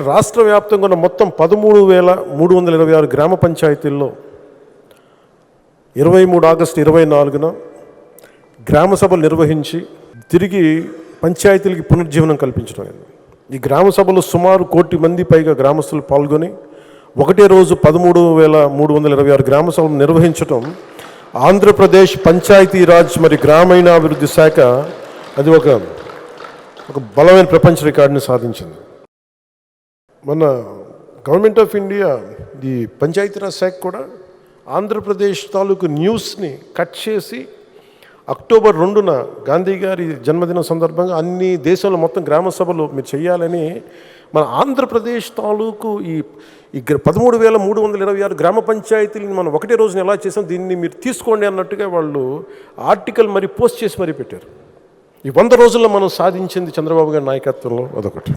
రాష్ట్ర వ్యాప్తంగా ఉన్న మొత్తం 13,326 గ్రామ పంచాయతీల్లో 23 ఆగస్టు 24న గ్రామ సభలు నిర్వహించి తిరిగి పంచాయతీలకి పునర్జీవనం కల్పించడం. ఈ గ్రామ సభలో సుమారు 1 కోటి మంది పైగా గ్రామస్తులు పాల్గొని ఒకటే రోజు 13,326 గ్రామ సభలు నిర్వహించడం ఆంధ్రప్రదేశ్ పంచాయతీరాజ్ మరి గ్రామీణాభివృద్ధి శాఖ అది ఒక బలమైన ప్రపంచ రికార్డుని సాధించింది. మన గవర్నమెంట్ ఆఫ్ ఇండియా ఈ పంచాయతీరాజ్ శాఖ కూడా ఆంధ్రప్రదేశ్ తాలూకు న్యూస్ని కట్ చేసి అక్టోబర్ 2న గాంధీ గారి జన్మదినం సందర్భంగా అన్ని దేశంలో మొత్తం గ్రామ సభలు మీరు చేయాలని మన ఆంధ్రప్రదేశ్ తాలూకు ఈ 13,326 గ్రామ పంచాయతీలను మనం ఒకటే రోజున ఎలా చేసాం, దీన్ని మీరు తీసుకోండి అన్నట్టుగా వాళ్ళు ఆర్టికల్ మరి పోస్ట్ చేసి మరీ పెట్టారు. ఈ 100 రోజుల్లో మనం సాధించింది చంద్రబాబు గారి నాయకత్వంలో అదొకటి.